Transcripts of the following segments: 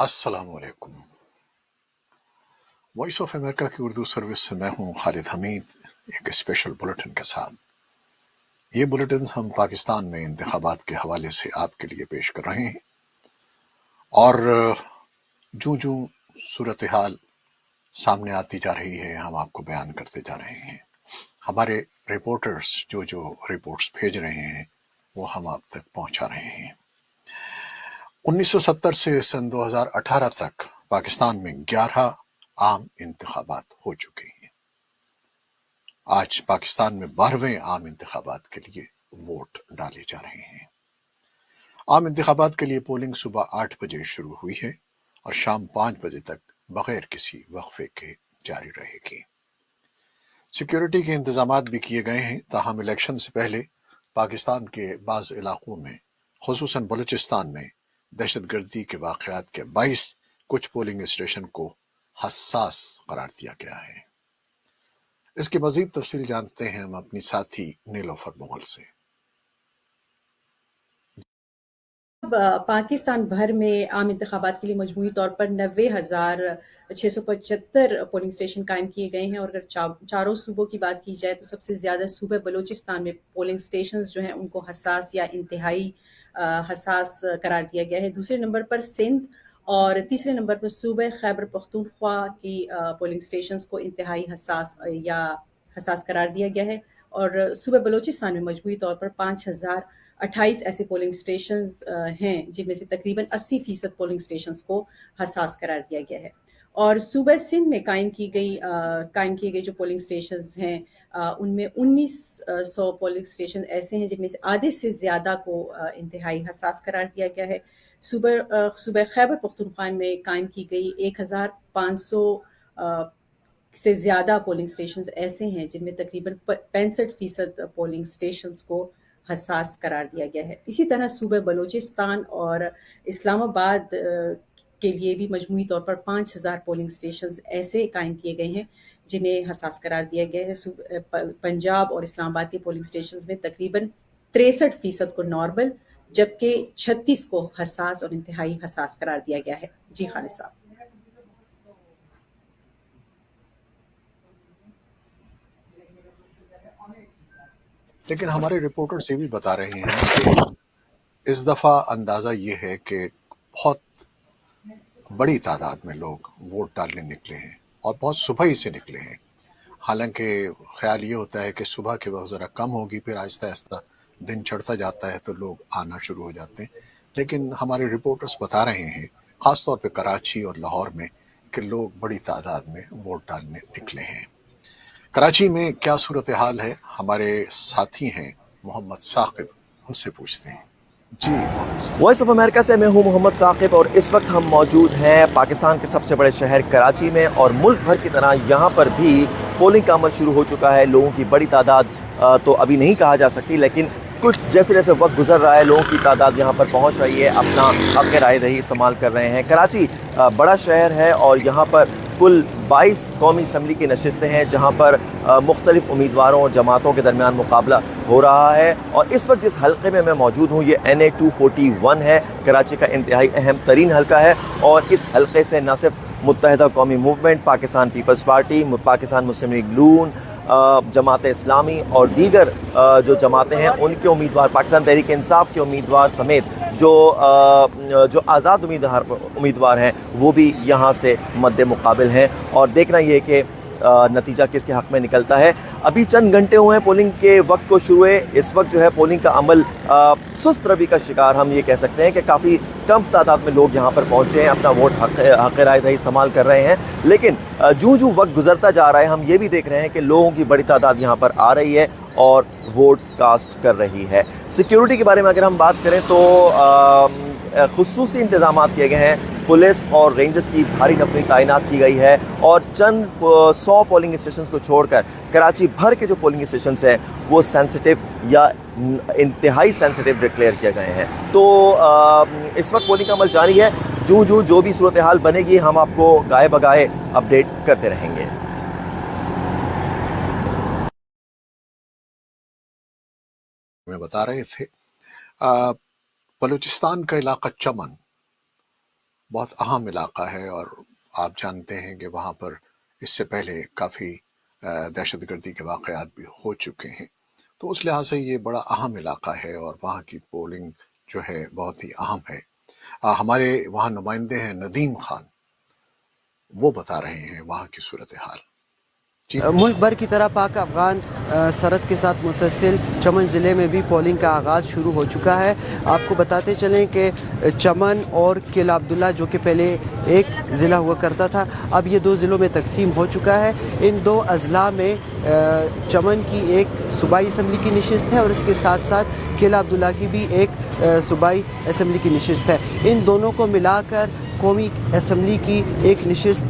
السلام علیکم۔ Voice of America کی اردو سروس سے میں ہوں خالد حمید، ایک اسپیشل بلیٹن کے ساتھ۔ یہ بلیٹن ہم پاکستان میں انتخابات کے حوالے سے آپ کے لیے پیش کر رہے ہیں، اور جوں جوں صورتحال سامنے آتی جا رہی ہے ہم آپ کو بیان کرتے جا رہے ہیں۔ ہمارے رپورٹرز جو رپورٹس بھیج رہے ہیں وہ ہم آپ تک پہنچا رہے ہیں۔ 1970 سے سن 2018 تک پاکستان میں 11 عام انتخابات ہو چکے ہیں۔ آج پاکستان میں 12ویں عام انتخابات کے لیے ووٹ ڈالے جا رہے ہیں۔ عام انتخابات کے لیے پولنگ صبح 8 بجے شروع ہوئی ہے اور شام 5 بجے تک بغیر کسی وقفے کے جاری رہے گی۔ سیکیورٹی کے انتظامات بھی کیے گئے ہیں، تاہم الیکشن سے پہلے پاکستان کے بعض علاقوں میں خصوصاً بلوچستان میں دہشت گردی کے واقعات کے باعث کچھ پولنگ اسٹیشن کو حساس قرار دیا گیا ہے۔ اس کی مزید تفصیل جانتے ہیں ہم اپنی ساتھی نیلوفر مغل سے۔ پاکستان بھر میں عام انتخابات کے لیے مجموعی طور پر 90,675 پولنگ اسٹیشن قائم کیے گئے ہیں، اور اگر چاروں صوبوں کی بات کی جائے تو سب سے زیادہ صوبہ بلوچستان میں پولنگ اسٹیشنز جو ہیں ان کو حساس یا انتہائی حساس قرار دیا گیا ہے۔ دوسرے نمبر پر سندھ اور تیسرے نمبر پر صوبہ خیبر پختونخوا کی پولنگ اسٹیشنز کو انتہائی حساس قرار دیا گیا ہے، اور صوبہ بلوچستان میں مجموعی طور پر 5,028 ایسے پولنگ اسٹیشنز ہیں جن میں سے تقریباً 80% پولنگ اسٹیشنز کو حساس قرار دیا گیا ہے۔ اور صوبہ سندھ میں قائم کیے گئے جو پولنگ اسٹیشنز ہیں ان میں 1900 پولنگ اسٹیشن ایسے ہیں جن میں سے آدھے سے زیادہ کو انتہائی حساس قرار دیا گیا ہے۔ صوبہ خیبر پختونخوا میں قائم کی گئی 1,500 سے زیادہ پولنگ اسٹیشنز ایسے ہیں جن میں تقریباً 65% پولنگ اسٹیشنز کو حساس قرار دیا گیا ہے۔ اسی طرح صوبہ بلوچستان اور اسلام آباد کے لیے بھی مجموعی طور پر 5,000 پولنگ اسٹیشنز ایسے قائم کیے گئے ہیں جنہیں حساس قرار دیا گیا ہے۔ پنجاب اور اسلام آباد کے پولنگ اسٹیشنز میں تقریباً 63% کو نارمل جبکہ 36 کو حساس اور انتہائی حساس قرار دیا گیا ہے۔ جی خالد صاحب۔ لیکن ہمارے رپورٹرز یہ بھی بتا رہے ہیں کہ اس دفعہ اندازہ یہ ہے کہ بہت بڑی تعداد میں لوگ ووٹ ڈالنے نکلے ہیں اور بہت صبح ہی سے نکلے ہیں۔ حالانکہ خیال یہ ہوتا ہے کہ صبح کے وقت ذرا کم ہوگی، پھر آہستہ آہستہ دن چڑھتا جاتا ہے تو لوگ آنا شروع ہو جاتے ہیں، لیکن ہمارے رپورٹرز بتا رہے ہیں خاص طور پہ کراچی اور لاہور میں کہ لوگ بڑی تعداد میں ووٹ ڈالنے نکلے ہیں۔ کراچی میں کیا صورتحال ہے، ہمارے ساتھی ہیں محمد ثاقب، ان سے پوچھتے ہیں۔ جی محمد ثاقب۔ وائس آف امریکہ سے میں ہوں محمد ثاقب، اور اس وقت ہم موجود ہیں پاکستان کے سب سے بڑے شہر کراچی میں، اور ملک بھر کی طرح یہاں پر بھی پولنگ کا عمل شروع ہو چکا ہے۔ لوگوں کی بڑی تعداد تو ابھی نہیں کہا جا سکتی، لیکن کچھ جیسے جیسے وقت گزر رہا ہے لوگوں کی تعداد یہاں پر پہنچ رہی ہے، اپنا حق رائے دہی استعمال کر رہے ہیں۔ کراچی بڑا شہر ہے اور یہاں پر کل 22 قومی اسمبلی کی نشستیں ہیں جہاں پر مختلف امیدواروں اور جماعتوں کے درمیان مقابلہ ہو رہا ہے، اور اس وقت جس حلقے میں میں موجود ہوں یہ NA 241 ہے، کراچی کا انتہائی اہم ترین حلقہ ہے، اور اس حلقے سے نہ صرف Muttahida Qaumi movement, Pakistan peoples party, Pakistan Muslim league نون، جماعت اسلامی اور دیگر جو جماعتیں ہیں ان کے امیدوار، پاکستان تحریک انصاف کے امیدوار سمیت جو آزاد امیدوار ہیں وہ بھی یہاں سے مد مقابل ہیں، اور دیکھنا یہ کہ نتیجہ کس کے حق میں نکلتا ہے۔ ابھی چند گھنٹے ہوئے ہیں پولنگ کے وقت کو شروع ہوئے، اس وقت جو ہے پولنگ کا عمل سست روی کا شکار ہم یہ کہہ سکتے ہیں کہ کافی کم تعداد میں لوگ یہاں پر پہنچے ہیں، اپنا ووٹ حق رائے دہی استعمال کر رہے ہیں، لیکن جوں جوں وقت گزرتا جا رہا ہے ہم یہ بھی دیکھ رہے ہیں کہ لوگوں کی بڑی تعداد یہاں پر آ رہی ہے اور ووٹ کاسٹ کر رہی ہے۔ سیکیورٹی کے بارے میں اگر ہم بات کریں تو خصوصی انتظامات کیے گئے ہیں، پولیس اور رینجرز کی بھاری نفری تعینات کی گئی ہے، اور چند 100 پولنگ اسٹیشنز کو چھوڑ کر کراچی بھر کے جو پولنگ اسٹیشنز ہیں وہ سینسٹیو یا انتہائی سینسٹیو ڈکلیئر کیے گئے ہیں۔ تو اس وقت پولنگ کا عمل جاری ہے، جو بھی صورتحال بنے گی ہم آپ کو گائے بگائے اپڈیٹ کرتے رہیں گے۔ میں بتا رہے تھے بلوچستان کا علاقہ چمن بہت اہم علاقہ ہے، اور آپ جانتے ہیں کہ وہاں پر اس سے پہلے کافی دہشت گردی کے واقعات بھی ہو چکے ہیں، تو اس لحاظ سے یہ بڑا اہم علاقہ ہے اور وہاں کی پولنگ جو ہے بہت ہی اہم ہے۔ ہمارے وہاں نمائندے ہیں ندیم خان، وہ بتا رہے ہیں وہاں کی صورتحال۔ جی ملک بھر کی طرح پاک افغان سرحد کے ساتھ متصل چمن ضلع میں بھی پولنگ کا آغاز شروع ہو چکا ہے۔ آپ کو بتاتے چلیں کہ چمن اور قلعہ عبداللہ جو کہ پہلے ایک ضلع ہوا کرتا تھا، اب یہ 2 ضلعوں میں تقسیم ہو چکا ہے۔ ان 2 اضلاع میں چمن کی ایک صوبائی اسمبلی کی نشست ہے اور اس کے ساتھ ساتھ قلعہ عبداللہ کی بھی ایک صوبائی اسمبلی کی نشست ہے۔ ان دونوں کو ملا کر قومی اسمبلی کی ایک نشست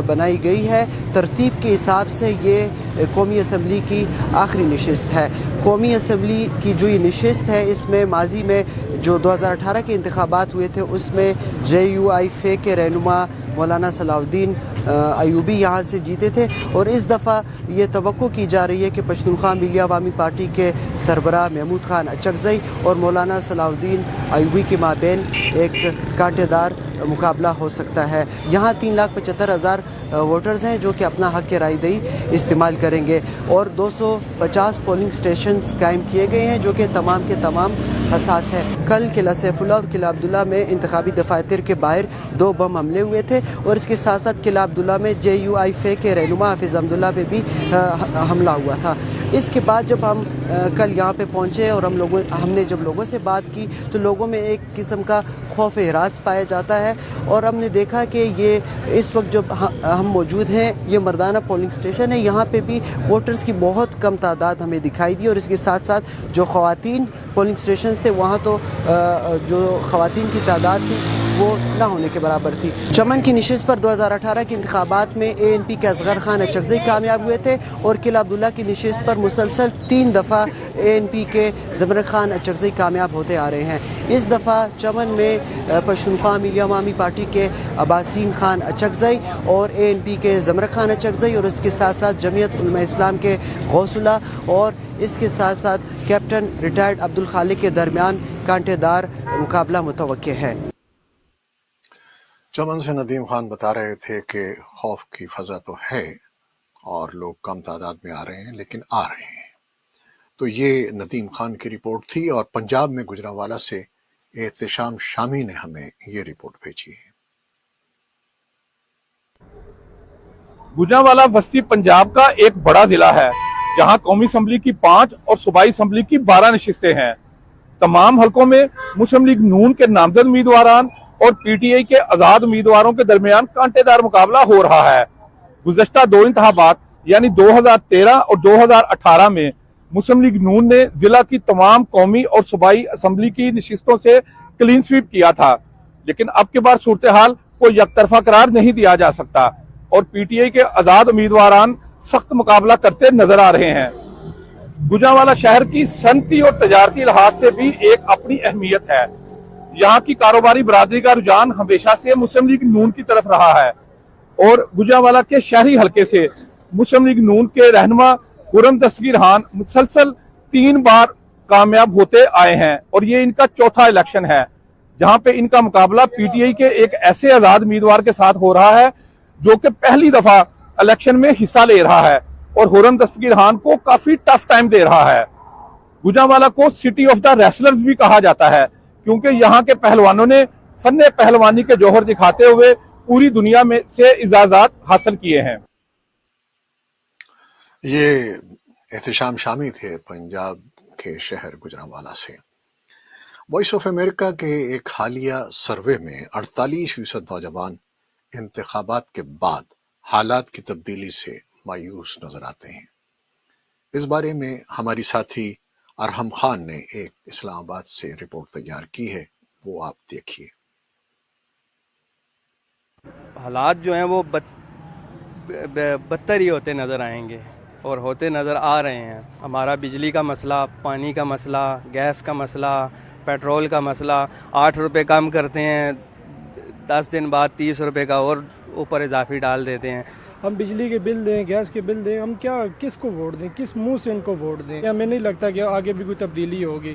بنائی گئی ہے۔ ترتیب کے حساب سے یہ قومی اسمبلی کی آخری نشست ہے۔ قومی اسمبلی کی جو یہ نشست ہے، اس میں ماضی میں جو 2018 کے انتخابات ہوئے تھے، اس میں JUIF کے رہنما مولانا صلاح الدین ایوبی یہاں سے جیتے تھے، اور اس دفعہ یہ توقع کی جا رہی ہے کہ پشتونخوا ملی عوامی پارٹی کے سربراہ محمود خان اچکزئی اور مولانا صلاح الدین ایوبی کے مابین ایک کانٹے دار مقابلہ ہو سکتا ہے۔ یہاں 3,75,000 ووٹرز ہیں جو کہ اپنا حق رائے دہی استعمال کریں گے، اور 250 پولنگ سٹیشنز قائم کیے گئے ہیں جو کہ تمام کے تمام حساس ہے۔ کل قلعہ سیف اللہ اور قلعہ عبداللہ میں انتخابی دفاتر کے باہر 2 بم حملے ہوئے تھے، اور اس کے ساتھ ساتھ قلعہ عبداللہ میں JUIF کے رہنما حافظ حمداللہ پہ بھی حملہ ہوا تھا۔ اس کے بعد جب ہم کل یہاں پہ پہنچے اور ہم نے جب لوگوں سے بات کی تو لوگوں میں ایک قسم کا خوف ہراس پایا جاتا ہے، اور ہم نے دیکھا کہ یہ اس وقت جب ہم موجود ہیں، یہ مردانہ پولنگ سٹیشن ہے، یہاں پہ بھی ووٹرز کی بہت کم تعداد ہمیں دکھائی دی، اور اس کے ساتھ ساتھ جو خواتین پولنگ سٹیشنز تھے وہاں تو جو خواتین کی تعداد تھی وہ نہ ہونے کے برابر تھی۔ چمن کی نشست پر 2018 کے انتخابات میں ANP کے اصغر خان اچکزئی کامیاب ہوئے تھے، اور قلعہ عبداللہ کی نشست پر مسلسل 3 دفعہ ANP کے زمرک خان اچکزئی کامیاب ہوتے آ رہے ہیں۔ اس دفعہ چمن میں پشتونخوا ملی عوامی پارٹی کے عباسین خان اچکزئی اور ANP کے زمرک خان اچکزئی، اور اس کے ساتھ ساتھ جمعیت علماء اسلام کے غوث اللہ اور اس کے ساتھ ساتھ کیپٹن ریٹائرڈ عبدالخالق کے درمیان کانٹے دار مقابلہ متوقع ہے۔ چمن سے ندیم خان بتا رہے تھے کہ خوف کی فضا تو ہے اور لوگ کم تعداد میں آ رہے ہیں، لیکن آ رہے ہیں۔ تو یہ ندیم خان کی رپورٹ تھی، اور پنجاب میں گجرانوالہ سے احتشام شامی نے ہمیں یہ رپورٹ بھیجی ہے۔ گجرانوالہ وسطی پنجاب کا ایک بڑا ضلع ہے جہاں قومی اسمبلی کی 5 اور صوبائی اسمبلی کی 12 نشستیں ہیں۔ تمام حلقوں میں مسلم لیگ نون کے نامزد امیدواران اور PTI کے آزاد امیدواروں کے درمیان کانٹے دار مقابلہ ہو رہا ہے۔ گزشتہ 2 انتخابات یعنی 2013 اور 2018 میں مسلم لیگ نون نے ضلع کی تمام قومی اور صوبائی اسمبلی کی نشستوں سے کلین سویپ کیا تھا، لیکن اب کی بار صورتحال کو یک طرفہ قرار نہیں دیا جا سکتا، اور PTI کے آزاد امیدواران سخت مقابلہ کرتے نظر آ رہے ہیں۔ گجرانوالہ شہر کی صنعتی اور تجارتی لحاظ سے بھی ایک اپنی اہمیت ہے۔ یہاں کی کاروباری برادری کا رجحان ہمیشہ سے مسلم لیگ نون کی طرف رہا ہے، اور گجرانوالہ کے شہری حلقے سے مسلم لیگ نون کے رہنما خرم دستگیر خان مسلسل 3 بار کامیاب ہوتے آئے ہیں، اور یہ ان کا 4تھا الیکشن ہے جہاں پہ ان کا مقابلہ PTI کے ایک ایسے آزاد امیدوار کے ساتھ ہو رہا ہے جو کہ پہلی دفعہ الیکشن میں حصہ لے رہا ہے اور خرم دستگیر خان کو کافی ٹف ٹائم دے رہا ہے۔ گجرانوالہ کو سٹی آف دا ریسلرز بھی کہا جاتا ہے کیونکہ یہاں کے پہلوانوں نے فن پہلوانی کے جوہر دکھاتے ہوئے پوری دنیا میں سے اعزازات حاصل کیے ہیں۔ یہ احتشام شامی تھے پنجاب کے شہر گجرانوالہ سے۔ وائس آف امریکہ کے ایک حالیہ سروے میں 48% نوجوان انتخابات کے بعد حالات کی تبدیلی سے مایوس نظر آتے ہیں۔ اس بارے میں ہماری ساتھی ارحم خان نے ایک اسلام آباد سے رپورٹ تیار کی ہے، وہ آپ دیکھیے۔ حالات جو ہیں وہ بدتر ہی ہوتے نظر آئیں گے اور ہوتے نظر آ رہے ہیں۔ ہمارا بجلی کا مسئلہ، پانی کا مسئلہ، گیس کا مسئلہ، پیٹرول کا مسئلہ، 8 روپے کم کرتے ہیں، 10 دن بعد 30 روپے کا اور اوپر اضافی ڈال دیتے ہیں۔ ہم بجلی کے بل دیں، گیس کے بل دیں، ہم کیا کس کو ووٹ دیں، کس منہ سے ان کو ووٹ دیں؟ ہمیں نہیں لگتا کہ آگے بھی کوئی تبدیلی ہوگی۔